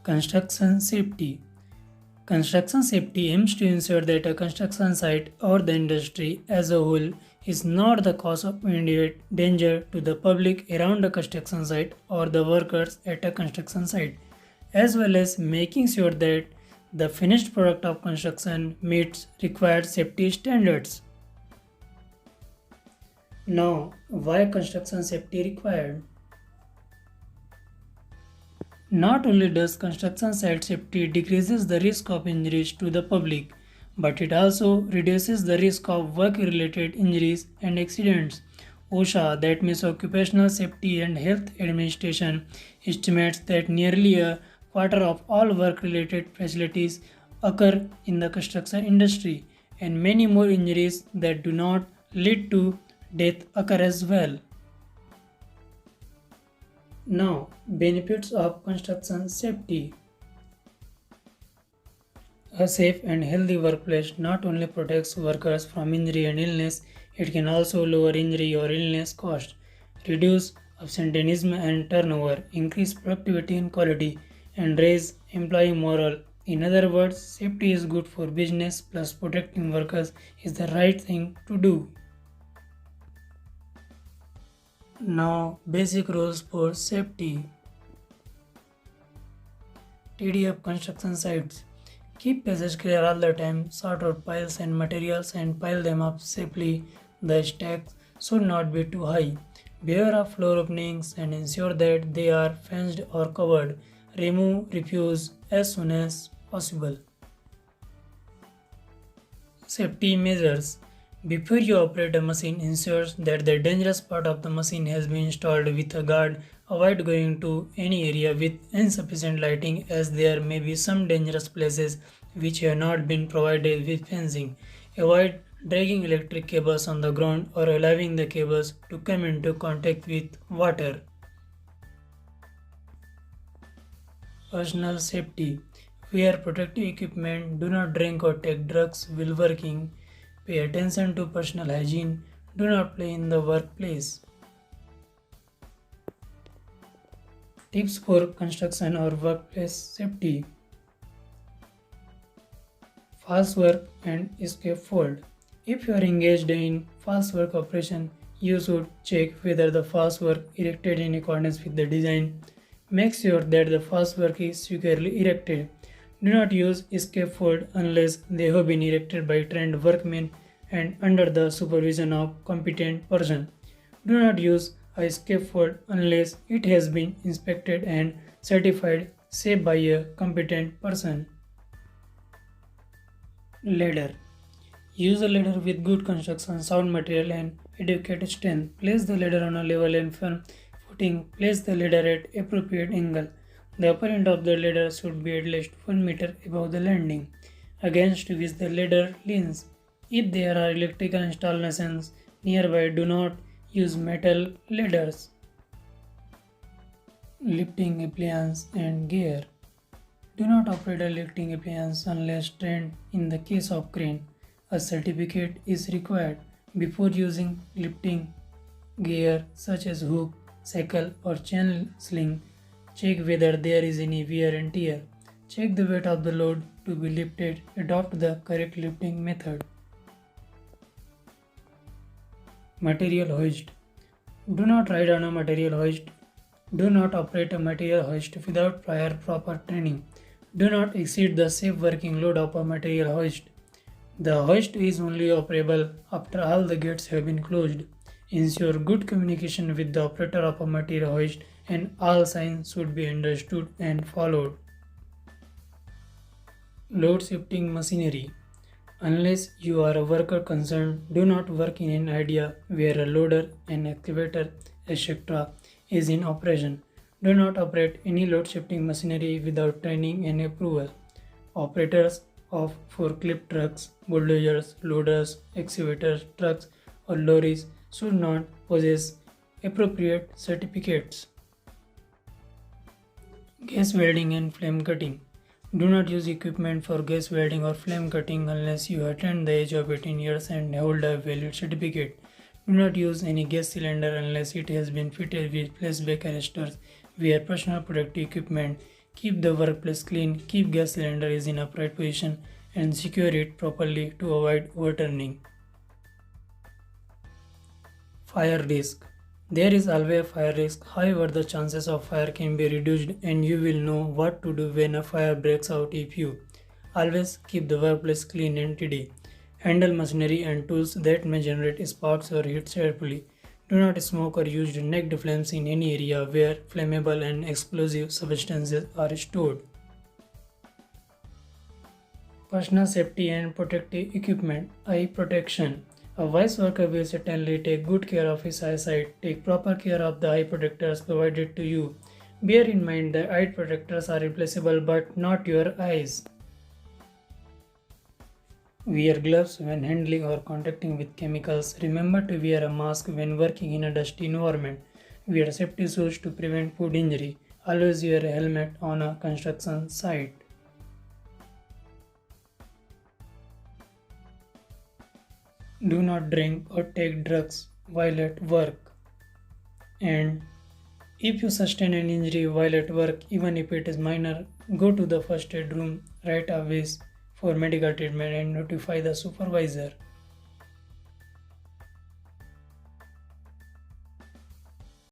Construction safety. Construction safety aims to ensure that a construction site or the industry as a whole is not the cause of immediate danger to the public around a construction site or the workers at a construction site, as well as making sure that the finished product of construction meets required safety standards. Now, why construction safety required? Not only does construction site safety decreases the risk of injuries to the public, but it also reduces the risk of work-related injuries and accidents. OSHA, that means Occupational Safety and Health Administration, estimates that nearly a quarter of all work-related facilities occur in the construction industry, and many more injuries that do not lead to death occur as well. Now, benefits of construction safety. A safe and healthy workplace not only protects workers from injury and illness, it can also lower injury or illness cost, reduce absenteeism and turnover, increase productivity and quality, and raise employee morale. In other words, safety is good for business plus protecting workers is the right thing to do. Now, basic rules for safety. Tidy up construction sites. Keep passage clear all the time. Sort out piles and materials and pile them up safely. The stacks should not be too high. Beware of floor openings and ensure that they are fenced or covered. Remove refuse as soon as possible. Safety measures. Before you operate a machine, ensure that the dangerous part of the machine has been installed with a guard. Avoid going to any area with insufficient lighting as there may be some dangerous places which have not been provided with fencing. Avoid dragging electric cables on the ground or allowing the cables to come into contact with water. Personal safety. Wear protective equipment. Do not drink or take drugs while working. Pay attention to personal hygiene. Do not play in the workplace. Tips for construction or workplace safety. False work and scaffold. If you are engaged in false work operation, you should check whether the false work erected in accordance with the design. Make sure that the false work is securely erected. Do not use scaffold unless they have been erected by trained workmen and under the supervision of competent person. Do not use a scaffold unless it has been inspected and certified safe by a competent person. Ladder. Use a ladder with good construction, sound material and adequate strength. Place the ladder on a level and firm footing. Place the ladder at appropriate angle. The upper end of the ladder should be at least 1 meter above the landing, against which the ladder leans. If there are electrical installations nearby, do not use metal ladders. Lifting appliance and gear. Do not operate a lifting appliance unless trained. In the case of crane, a certificate is required before using lifting gear such as hook, cycle or chain sling. Check whether there is any wear and tear. Check the weight of the load to be lifted. Adopt the correct lifting method. Material hoist. Do not ride on a material hoist. Do not operate a material hoist without prior proper training. Do not exceed the safe working load of a material hoist. The hoist is only operable after all the gates have been closed. Ensure good communication with the operator of a material hoist and all signs should be understood and followed. Load shifting machinery. Unless you are a worker concerned, do not work in an area where a loader, an excavator, etc. is in operation. Do not operate any load shifting machinery without training and approval. Operators of forklift trucks, bulldozers, loaders, excavators, trucks, or lorries should not possess appropriate certificates. Gas welding and flame cutting. Do not use equipment for gas welding or flame cutting unless you attain the age of 18 years and hold a valid certificate. Do not use any gas cylinder unless it has been fitted with flashback arresters. Wear personal protective equipment. Keep the workplace clean, keep gas cylinder is in upright position and secure it properly to avoid overturning. Fire risk. There is always a fire risk, however, the chances of fire can be reduced and you will know what to do when a fire breaks out if you always keep the workplace clean and tidy. Handle machinery and tools that may generate sparks or heat carefully. Do not smoke or use naked flames in any area where flammable and explosive substances are stored. Personal safety and protective equipment. Eye protection. A wise worker will certainly take good care of his eyesight. Take proper care of the eye protectors provided to you. Bear in mind that eye protectors are replaceable but not your eyes. Wear gloves when handling or contacting with chemicals. Remember to wear a mask when working in a dusty environment. Wear safety shoes to prevent food injury. Always wear a helmet on a construction site. Do not drink or take drugs while at work. And if you sustain an injury while at work, even if it is minor, go to the first aid room right away for medical treatment and notify the supervisor.